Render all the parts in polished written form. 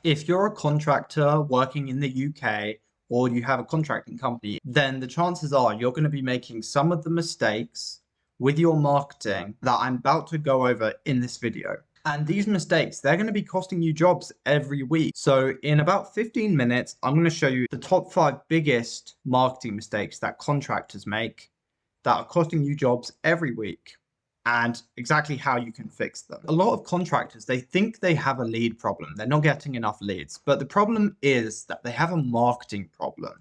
If you're a contractor working in the UK or you have a contracting company, then the chances are you're going to be making some of the mistakes with your marketing that I'm about to go over in this video. And these mistakes, they're going to be costing you jobs every week. So in about 15 minutes, I'm going to show you the top 5 biggest marketing mistakes that contractors make that are costing you jobs every week and exactly how you can fix them. A lot of contractors, they think they have a lead problem. They're not getting enough leads, but the problem is that they have a marketing problem.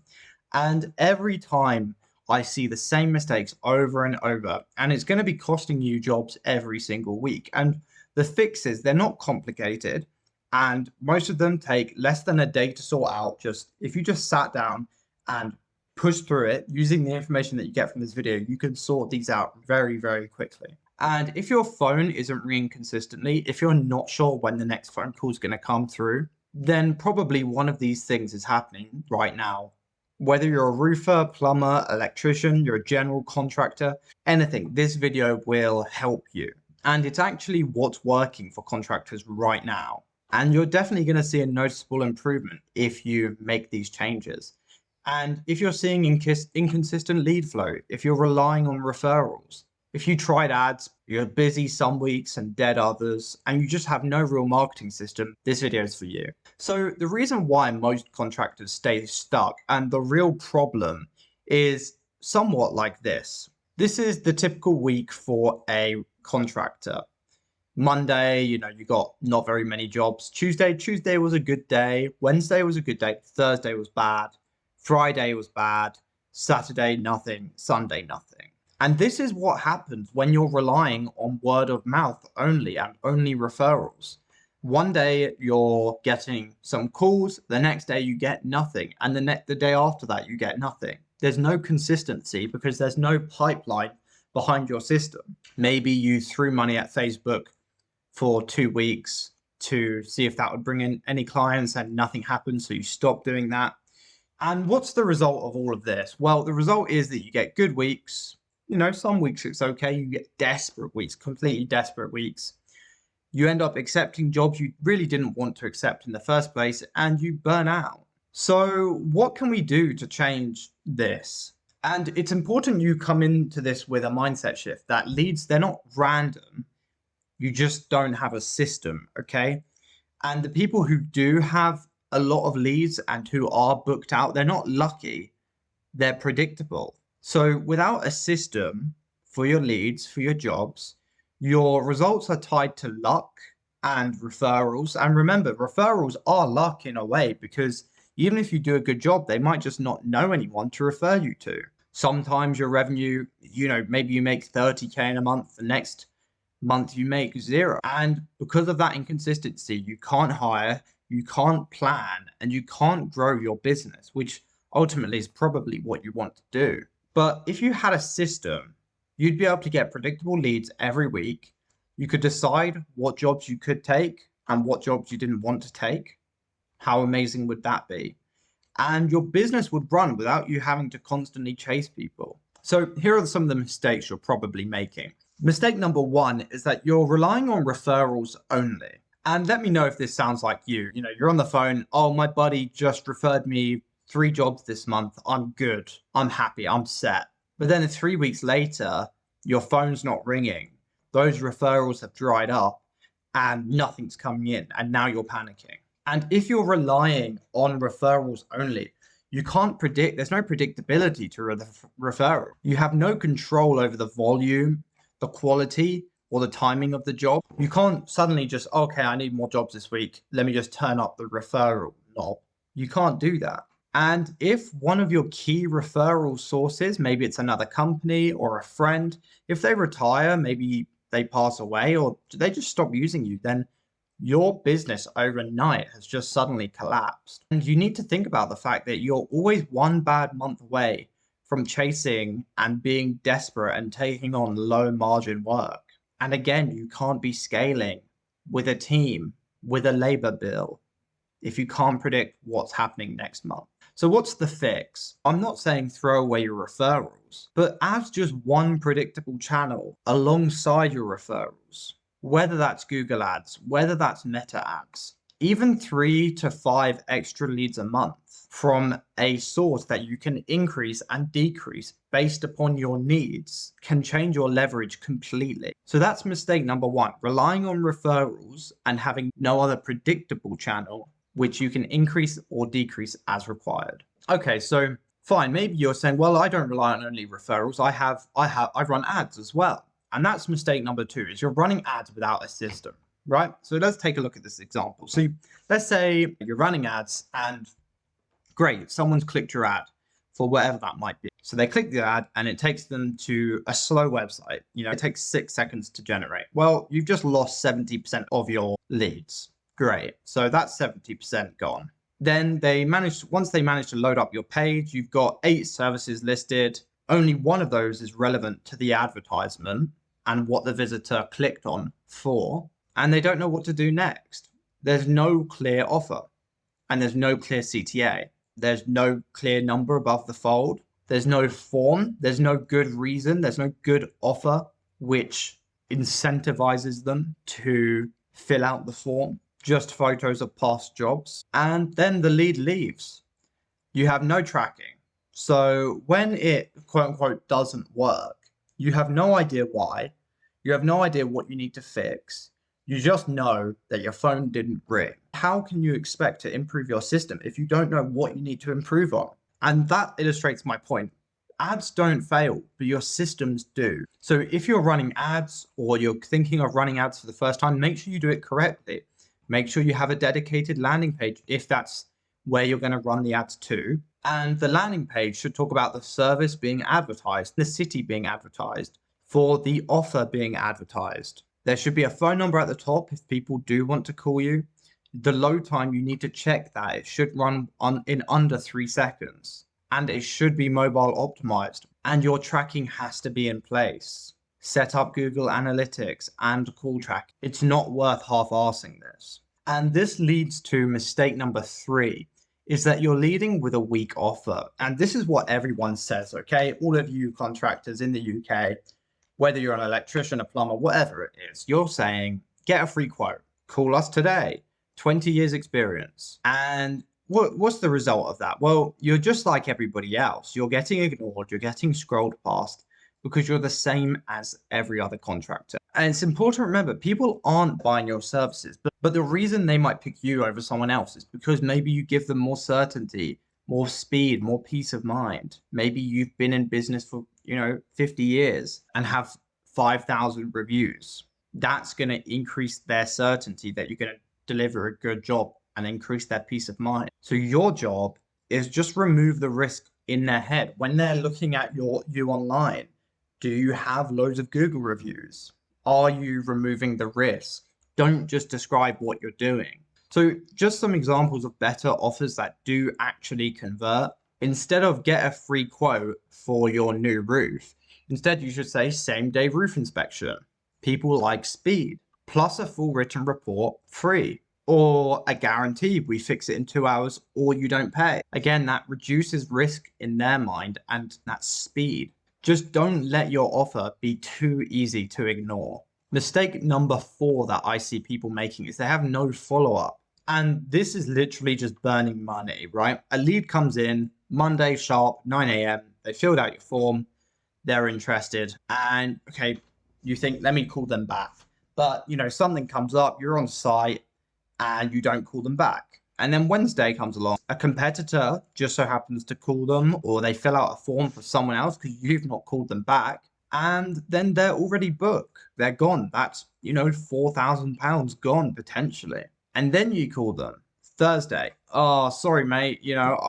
And every time I see the same mistakes over and over, and it's going to be costing you jobs every single week. And the fixes, they're not complicated, and most of them take less than a day to sort out. Just if you just sat down and push through it using the information that you get from this video, you can sort these out very, very quickly. And if your phone isn't ringing consistently, if you're not sure when the next phone call is going to come through, then probably one of these things is happening right now. Whether you're a roofer, plumber, electrician, you're a general contractor, anything, this video will help you. And it's actually what's working for contractors right now. And you're definitely going to see a noticeable improvement if you make these changes. And if you're seeing inconsistent lead flow, if you're relying on referrals, if you tried ads, you're busy some weeks and dead others, and you just have no real marketing system, this video is for you. So the reason why most contractors stay stuck and the real problem is somewhat like this. This is the typical week for a contractor. Monday, you got not very many jobs. Tuesday was a good day. Wednesday was a good day. Thursday was bad. Friday was bad. Saturday, nothing. Sunday, nothing. And this is what happens when you're relying on word of mouth only and only referrals. One day you're getting some calls, the next day you get nothing, and the day after that you get nothing. There's no consistency because there's no pipeline behind your system. Maybe you threw money at Facebook for 2 weeks to see if that would bring in any clients and nothing happened, so you stopped doing that. And what's the result of all of this? Well, the result is that you get good weeks. Some weeks it's okay. You get desperate weeks, completely desperate weeks. You end up accepting jobs you really didn't want to accept in the first place, and you burn out. So what can we do to change this? And it's important you come into this with a mindset shift that leads, they're not random. You just don't have a system, okay? And the people who do have a lot of leads and who are booked out, they're not lucky, they're predictable. So without a system for your leads, for your jobs, your results are tied to luck and referrals. And remember, referrals are luck in a way, because even if you do a good job, they might just not know anyone to refer you to. Sometimes your revenue, maybe you make 30K in a month, the next month you make 0. And because of that inconsistency, you can't hire, you can't plan, and you can't grow your business, which ultimately is probably what you want to do. But if you had a system, you'd be able to get predictable leads every week. You could decide what jobs you could take and what jobs you didn't want to take. How amazing would that be? And your business would run without you having to constantly chase people. So here are some of the mistakes you're probably making. Mistake number 1 is that you're relying on referrals only. And let me know if this sounds like you. You're on the phone. Oh, my buddy just referred me 3 jobs this month. I'm good. I'm happy. I'm set. But then 3 weeks later, your phone's not ringing. Those referrals have dried up and nothing's coming in. And now you're panicking. And if you're relying on referrals only, you can't predict. There's no predictability to referral. You have no control over the volume, the quality, or the timing of the job. You can't suddenly just, okay, I need more jobs this week. Let me just turn up the referral knob. You can't do that. And if one of your key referral sources, maybe it's another company or a friend, if they retire, maybe they pass away or they just stop using you, then your business overnight has just suddenly collapsed. And you need to think about the fact that you're always one bad month away from chasing and being desperate and taking on low margin work. And again, you can't be scaling with a team, with a labor bill, if you can't predict what's happening next month. So what's the fix? I'm not saying throw away your referrals, but add just one predictable channel alongside your referrals, whether that's Google ads, whether that's Meta ads. even 3 to 5 extra leads a month from a source that you can increase and decrease based upon your needs can change your leverage completely. So that's mistake number one, relying on referrals and having no other predictable channel which you can increase or decrease as required. Okay, so fine, maybe you're saying, well, I don't rely on only referrals. I run ads as well. And that's mistake number two, is you're running ads without a system, right? So let's take a look at this example. So let's say you're running ads and great, someone's clicked your ad for whatever that might be. So they click the ad and it takes them to a slow website. It takes 6 seconds to generate. Well, you've just lost 70% of your leads. Great. So that's 70% gone. Then once they manage to load up your page, you've got 8 services listed. Only one of those is relevant to the advertisement and what the visitor clicked on for, and they don't know what to do next. There's no clear offer and there's no clear CTA. There's no clear number above the fold. There's no form. There's no good reason. There's no good offer which incentivizes them to fill out the form. Just photos of past jobs. And then the lead leaves. You have no tracking. So when it quote unquote doesn't work, you have no idea why. You have no idea what you need to fix. You just know that your phone didn't ring. How can you expect to improve your system if you don't know what you need to improve on? And that illustrates my point. Ads don't fail, but your systems do. So if you're running ads or you're thinking of running ads for the first time, make sure you do it correctly. Make sure you have a dedicated landing page if that's where you're going to run the ads to. And the landing page should talk about the service being advertised, the city being advertised, for the offer being advertised. There should be a phone number at the top if people do want to call you. The load time, you need to check that. It should run in under 3 seconds. And it should be mobile optimized. And your tracking has to be in place. Set up Google Analytics and call track. It's not worth half-arsing this. And this leads to mistake number 3, is that you're leading with a weak offer. And this is what everyone says, okay? All of you contractors in the UK, whether you're an electrician, a plumber, whatever it is, you're saying, get a free quote, call us today, 20 years experience. And what's the result of that? Well, you're just like everybody else. You're getting ignored, you're getting scrolled past because you're the same as every other contractor. And it's important to remember, people aren't buying your services, but the reason they might pick you over someone else is because maybe you give them more certainty, more speed, more peace of mind. Maybe you've been in business for 50 years and have 5,000 reviews. That's going to increase their certainty that you're going to deliver a good job and increase their peace of mind. So your job is just remove the risk in their head when they're looking at you online. Do you have loads of Google reviews? Are you removing the risk? Don't just describe what you're doing. So just some examples of better offers that do actually convert. Instead of get a free quote for your new roof, instead you should say same day roof inspection. People like speed, plus a full written report free, or a guarantee we fix it in 2 hours or you don't pay. Again, that reduces risk in their mind and that's speed. Just don't let your offer be too easy to ignore. Mistake number 4 that I see people making is they have no follow-up. And this is literally just burning money, right? A lead comes in Monday sharp, 9 a.m. They filled out your form. They're interested. And okay, you think, let me call them back. But, something comes up, you're on site and you don't call them back. And then Wednesday comes along, a competitor just so happens to call them, or they fill out a form for someone else because you've not called them back. And then they're already booked. They're gone. That's, £4,000 gone potentially. And then you call them Thursday. Oh, sorry, mate.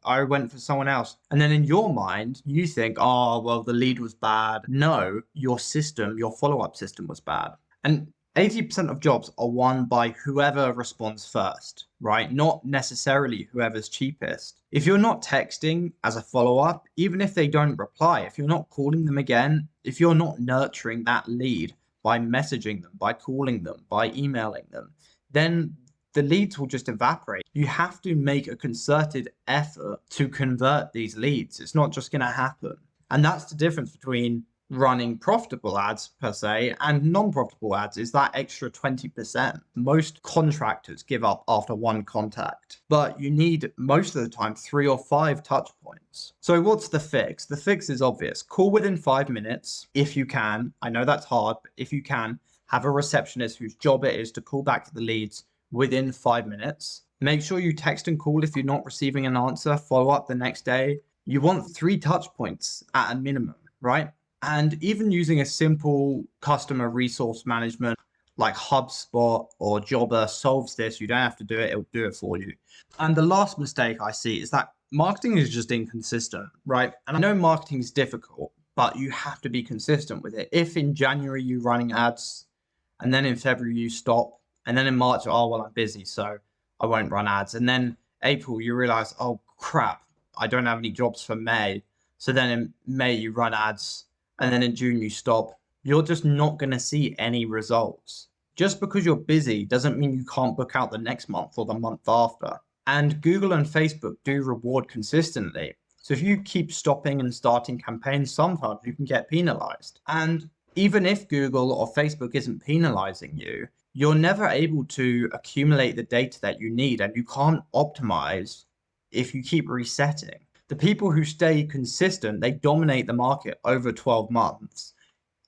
I went for someone else. And then in your mind, you think, oh, well, the lead was bad. No, your follow-up system was bad. And 80% of jobs are won by whoever responds first, right? Not necessarily whoever's cheapest. If you're not texting as a follow-up, even if they don't reply, if you're not calling them again, if you're not nurturing that lead by messaging them, by calling them, by emailing them, then the leads will just evaporate. You have to make a concerted effort to convert these leads. It's not just going to happen. And that's the difference between running profitable ads per se and non-profitable ads is that extra 20%. Most contractors give up after one contact, but you need most of the time 3 or 5 touch points. So what's the fix? The fix is obvious. Call within 5 minutes if you can. I know that's hard, but if you can, have a receptionist whose job it is to call back to the leads within 5 minutes. Make sure you text and call if you're not receiving an answer. Follow up the next day. You want 3 touch points at a minimum, right? And even using a simple customer resource management like HubSpot or Jobber solves this. You don't have to do it, it'll do it for you. And the last mistake I see is that marketing is just inconsistent, right? And I know marketing is difficult, but you have to be consistent with it. If in January you're running ads and then in February you stop, and then in March, oh, well, I'm busy, so I won't run ads. And then April, you realize, oh, crap, I don't have any jobs for May. So then in May, you run ads. And then in June, you stop. You're just not going to see any results. Just because you're busy doesn't mean you can't book out the next month or the month after. And Google and Facebook do reward consistently. So if you keep stopping and starting campaigns, sometimes you can get penalized. And even if Google or Facebook isn't penalizing you, you're never able to accumulate the data that you need, and you can't optimize if you keep resetting. The people who stay consistent, they dominate the market over 12 months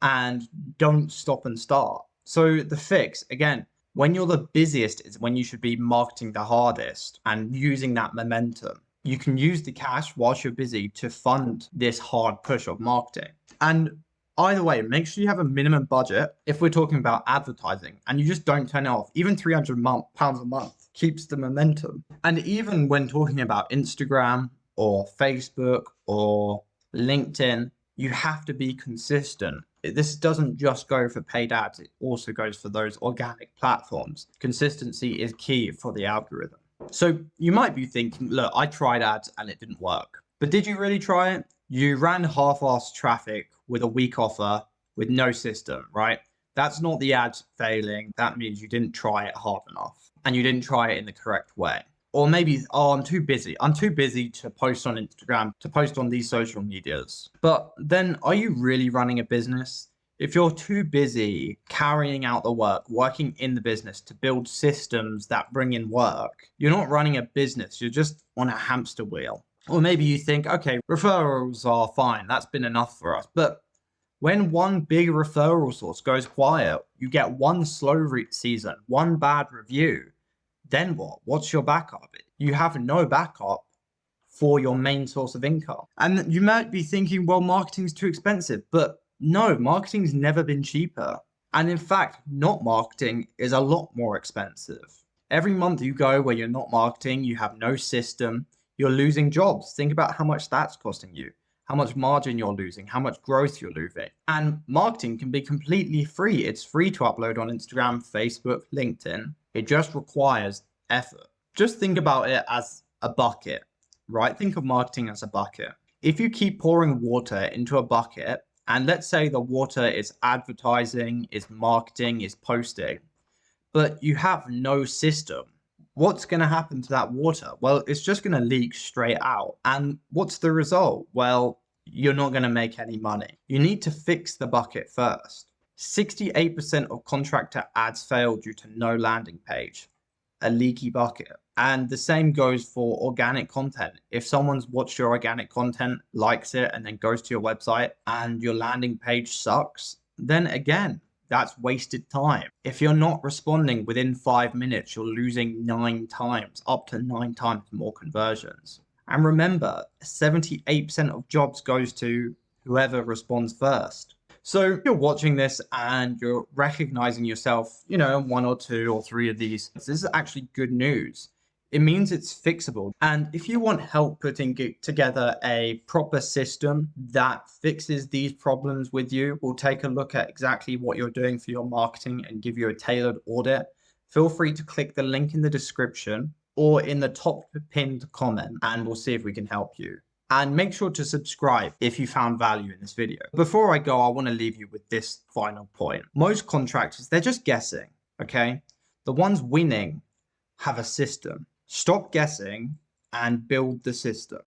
and don't stop and start. So the fix, again, when you're the busiest is when you should be marketing the hardest and using that momentum. You can use the cash whilst you're busy to fund this hard push of marketing. And either way, make sure you have a minimum budget if we're talking about advertising and you just don't turn it off. Even £300 a month keeps the momentum. And even when talking about Instagram or Facebook or LinkedIn, you have to be consistent. This doesn't just go for paid ads, it also goes for those organic platforms. Consistency is key for the algorithm. So you might be thinking, look, I tried ads and it didn't work. But did you really try it? You ran half-assed traffic with a weak offer with no system, right? That's not the ads failing. That means you didn't try it hard enough and you didn't try it in the correct way. Or maybe, oh, I'm too busy. I'm too busy to post on Instagram, to post on these social medias. But then are you really running a business? If you're too busy carrying out the work, working in the business to build systems that bring in work, you're not running a business. You're just on a hamster wheel. Or maybe you think, okay, referrals are fine. That's been enough for us. But when one big referral source goes quiet, you get one slow season, one bad review. Then what? What's your backup? You have no backup for your main source of income. And you might be thinking, well, marketing's too expensive. But no, marketing's never been cheaper. And in fact, not marketing is a lot more expensive. Every month you go where you're not marketing, you have no system, you're losing jobs. Think about how much that's costing you, how much margin you're losing, how much growth you're losing. And marketing can be completely free. It's free to upload on Instagram, Facebook, LinkedIn. It just requires effort. Just think about it as a bucket, right? Think of marketing as a bucket. If you keep pouring water into a bucket, and let's say the water is advertising, is marketing, is posting, but you have no system, what's going to happen to that water? Well, it's just going to leak straight out. And what's the result? Well, you're not going to make any money. You need to fix the bucket first. 68% of contractor ads fail due to no landing page, a leaky bucket. And the same goes for organic content. If someone's watched your organic content, likes it, and then goes to your website and your landing page sucks, then again, that's wasted time. If you're not responding within 5 minutes, you're losing 9 times, up to 9 times more conversions. And remember, 78% of jobs goes to whoever responds first. So if you're watching this and you're recognizing yourself, in 1 or 2 or 3 of these, this is actually good news. It means it's fixable. And if you want help putting together a proper system that fixes these problems with you, we'll take a look at exactly what you're doing for your marketing and give you a tailored audit. Feel free to click the link in the description or in the top pinned comment, and we'll see if we can help you. And make sure to subscribe if you found value in this video. Before I go, I want to leave you with this final point. Most contractors, they're just guessing, okay? The ones winning have a system. Stop guessing and build the system.